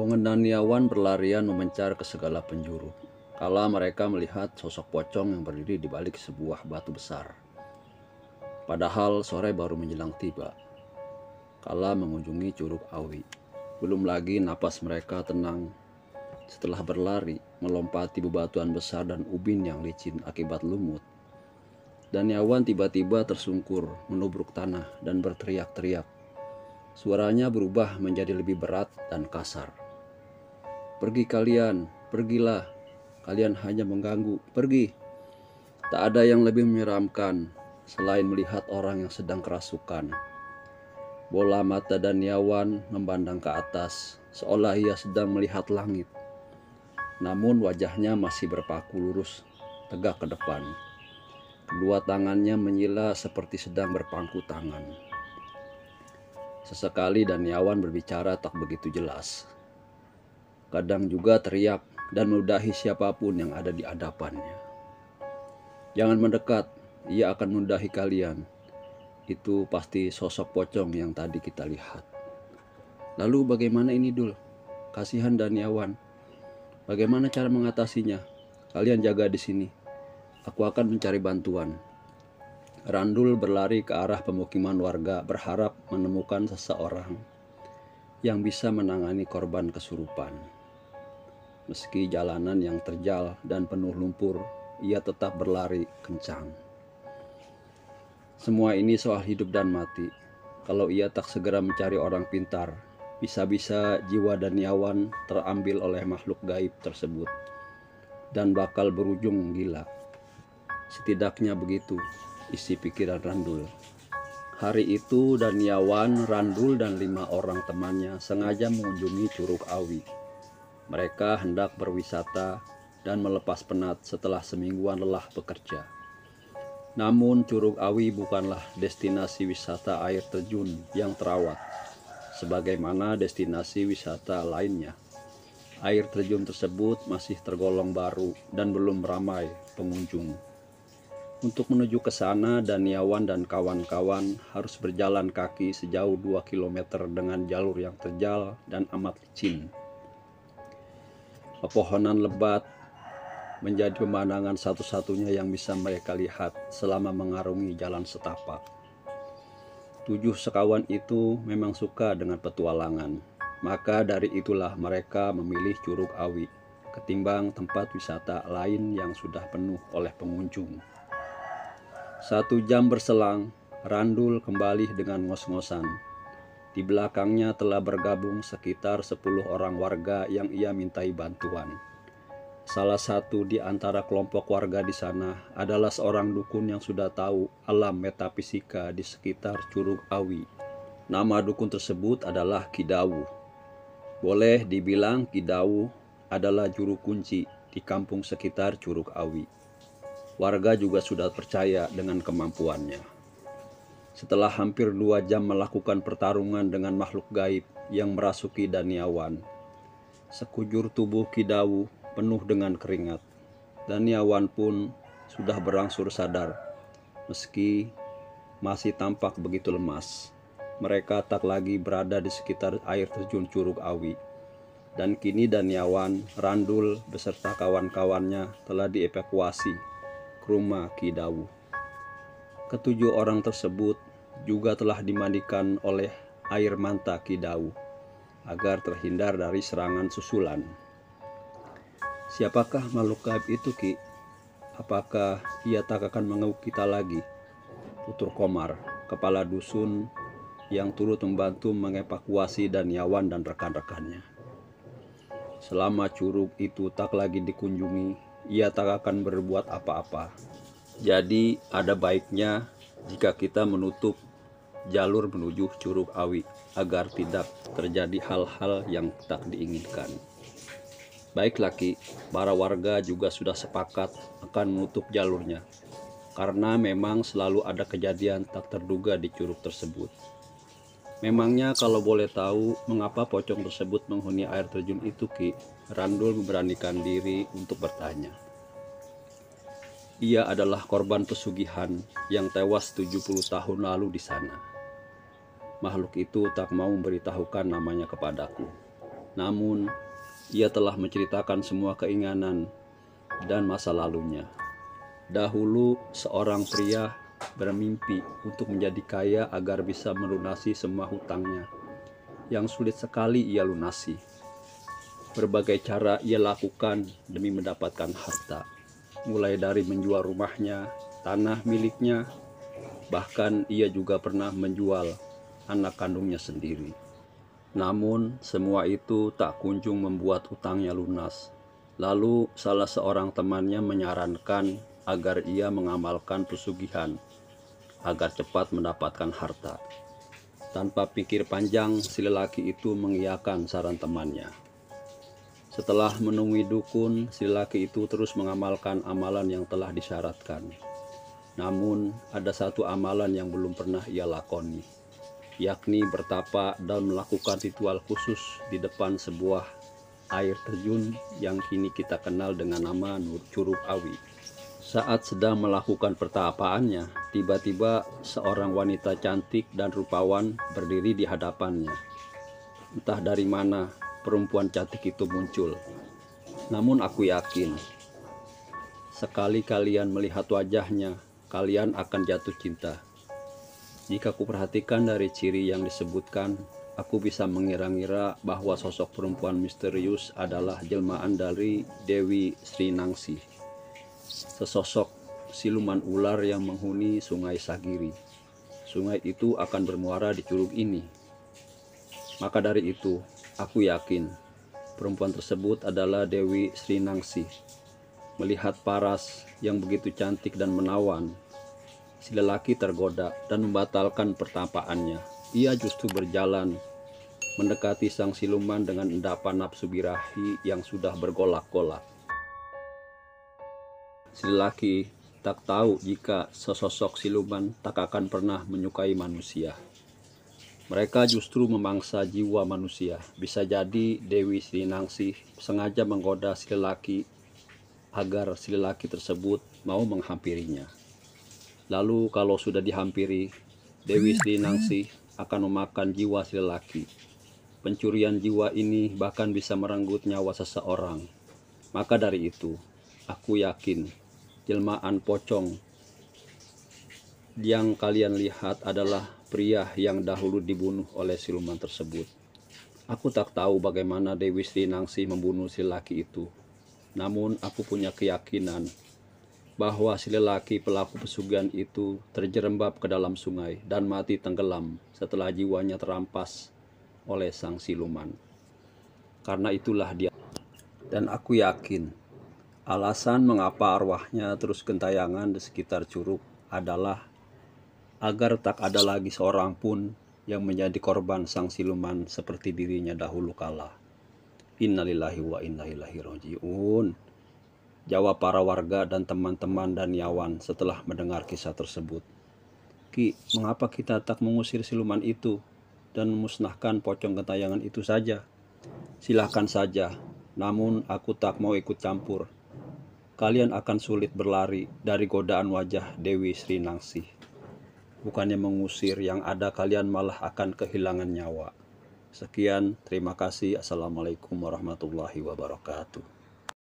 Pengendaniawan berlarian memencar ke segala penjuru, kala mereka melihat sosok pocong yang berdiri di balik sebuah batu besar. Padahal sore baru menjelang tiba, kala mengunjungi Curug Awi. Belum lagi napas mereka tenang setelah berlari melompati bebatuan besar dan ubin yang licin akibat lumut. Daniawan tiba-tiba tersungkur menubruk tanah dan berteriak-teriak. Suaranya berubah menjadi lebih berat dan kasar. "Pergi kalian, pergilah. Kalian hanya mengganggu, pergi." Tak ada yang lebih menyeramkan selain melihat orang yang sedang kerasukan. Bola mata Daniawan memandang ke atas, seolah ia sedang melihat langit. Namun wajahnya masih berpaku lurus, tegak ke depan. Kedua tangannya menyila seperti sedang berpangku tangan. Sesekali Daniawan berbicara tak begitu jelas. Kadang juga teriak dan meludahi siapapun yang ada di hadapannya. "Jangan mendekat, ia akan meludahi kalian. Itu pasti sosok pocong yang tadi kita lihat." "Lalu bagaimana ini, Dul? Kasihan Daniawan. Bagaimana cara mengatasinya? Kalian jaga di sini. Aku akan mencari bantuan." Randul berlari ke arah pemukiman warga berharap menemukan seseorang yang bisa menangani korban kesurupan. Meski jalanan yang terjal dan penuh lumpur, ia tetap berlari kencang. Semua ini soal hidup dan mati. Kalau ia tak segera mencari orang pintar, bisa-bisa jiwa Daniawan terambil oleh makhluk gaib tersebut dan bakal berujung gila. Setidaknya begitu isi pikiran Randul. Hari itu Daniawan, Randul, dan 5 orang temannya sengaja mengunjungi Curug Awi. Mereka hendak berwisata dan melepas penat setelah semingguan lelah bekerja. Namun Curug Awi bukanlah destinasi wisata air terjun yang terawat sebagaimana destinasi wisata lainnya. Air terjun tersebut masih tergolong baru dan belum ramai pengunjung. Untuk menuju ke sana, Daniawan dan kawan-kawan harus berjalan kaki sejauh 2 km dengan jalur yang terjal dan amat licin. Pepohonan lebat menjadi pemandangan satu-satunya yang bisa mereka lihat selama mengarungi jalan setapak. 7 sekawan itu memang suka dengan petualangan, maka dari itulah mereka memilih Curug Awi ketimbang tempat wisata lain yang sudah penuh oleh pengunjung. 1 jam berselang, Randul kembali dengan ngos-ngosan. Di belakangnya telah bergabung sekitar 10 orang warga yang ia mintai bantuan. Salah satu di antara kelompok warga di sana adalah seorang dukun yang sudah tahu alam metafisika di sekitar Curug Awi. Nama dukun tersebut adalah Ki Dawu. Boleh dibilang Ki Dawu adalah juru kunci di kampung sekitar Curug Awi. Warga juga sudah percaya dengan kemampuannya. Setelah hampir 2 jam melakukan pertarungan dengan makhluk gaib yang merasuki Daniawan, sekujur tubuh Ki Dawu penuh dengan keringat. Daniawan pun sudah berangsur sadar, meski masih tampak begitu lemas. Mereka tak lagi berada di sekitar air terjun Curug Awi. Dan kini Daniawan, Randul beserta kawan-kawannya telah dievakuasi rumah Ki Dawu. Ke-7 orang tersebut juga telah dimandikan oleh air manta Ki Dawu agar terhindar dari serangan susulan. "Siapakah makhluk gaib itu, Ki? Apakah ia tak akan mengganggu kita lagi?" tutur Komar, kepala dusun yang turut membantu mengevakuasi Daniawan dan rekan-rekannya. Selama curug itu tak lagi dikunjungi, ia tak akan berbuat apa-apa. Jadi ada baiknya jika kita menutup jalur menuju Curug Awi agar tidak terjadi hal-hal yang tak diinginkan. Baiklah Ki, para warga juga sudah sepakat akan menutup jalurnya karena memang selalu ada kejadian tak terduga di curug tersebut. Memangnya kalau boleh tahu mengapa pocong tersebut menghuni air terjun itu, Ki? Randul memberanikan diri untuk bertanya. Ia adalah korban pesugihan yang tewas 70 tahun lalu di sana. Makhluk itu tak mau memberitahukan namanya kepadaku. Namun, ia telah menceritakan semua keinginan dan masa lalunya. Dahulu, seorang pria bermimpi untuk menjadi kaya agar bisa melunasi semua hutangnya yang sulit sekali ia lunasi. Berbagai cara ia lakukan demi mendapatkan harta, mulai dari menjual rumahnya, tanah miliknya, bahkan ia juga pernah menjual anak kandungnya sendiri. Namun, semua itu tak kunjung membuat utangnya lunas. Lalu, salah seorang temannya menyarankan agar ia mengamalkan pesugihan agar cepat mendapatkan harta. Tanpa pikir panjang, si lelaki itu mengiyakan saran temannya. Setelah menemui dukun, si lelaki itu terus mengamalkan amalan yang telah disyaratkan. Namun, ada satu amalan yang belum pernah ia lakoni, yakni bertapa dan melakukan ritual khusus di depan sebuah air terjun yang kini kita kenal dengan nama Curug Awi. Saat sedang melakukan pertapaannya, tiba-tiba seorang wanita cantik dan rupawan berdiri di hadapannya. Entah dari mana perempuan cantik itu muncul. Namun aku yakin, sekali kalian melihat wajahnya, kalian akan jatuh cinta. Jika kuperhatikan dari ciri yang disebutkan, aku bisa mengira-ngira bahwa sosok perempuan misterius adalah jelmaan dari Dewi Sri Nangsi, sesosok siluman ular yang menghuni Sungai Sagiri. Sungai itu akan bermuara di curug ini. Maka dari itu, aku yakin perempuan tersebut adalah Dewi Sri Nangsi. Melihat Paras yang begitu cantik dan menawan, si lelaki tergoda dan membatalkan pertapaannya. Ia justru berjalan mendekati sang siluman dengan endapan nafsu birahi yang sudah bergolak-golak. Si lelaki tak tahu jika sesosok siluman tak akan pernah menyukai manusia. Mereka justru memangsa jiwa manusia. Bisa jadi Dewi Sri Nangsi sengaja menggoda si lelaki agar si lelaki tersebut mau menghampirinya. Lalu kalau sudah dihampiri, Dewi Sri Nangsi akan memakan jiwa si lelaki. Pencurian jiwa ini bahkan bisa merenggut nyawa seseorang. Maka dari itu, aku yakin jelmaan pocong yang kalian lihat adalah pria yang dahulu dibunuh oleh siluman tersebut. Aku tak tahu bagaimana Dewi Sri Nangsi membunuh si lelaki itu. Namun aku punya keyakinan bahwa si lelaki pelaku pesugihan itu terjerembab ke dalam sungai dan mati tenggelam setelah jiwanya terampas oleh sang siluman. Karena itulah dia. Dan aku yakin alasan mengapa arwahnya terus gentayangan di sekitar curug adalah agar tak ada lagi seorang pun yang menjadi korban sang siluman seperti dirinya dahulu kala. Innalillahi wa inna ilaihi raji'un, jawab para warga dan teman-teman Daniawan setelah mendengar kisah tersebut. Ki, mengapa kita tak mengusir siluman itu dan memusnahkan pocong gentayangan itu saja? Silahkan saja, namun aku tak mau ikut campur. Kalian akan sulit berlari dari godaan wajah Dewi Sri Nangsi. Bukannya mengusir, yang ada kalian malah akan kehilangan nyawa. Sekian, terima kasih. Assalamualaikum warahmatullahi wabarakatuh.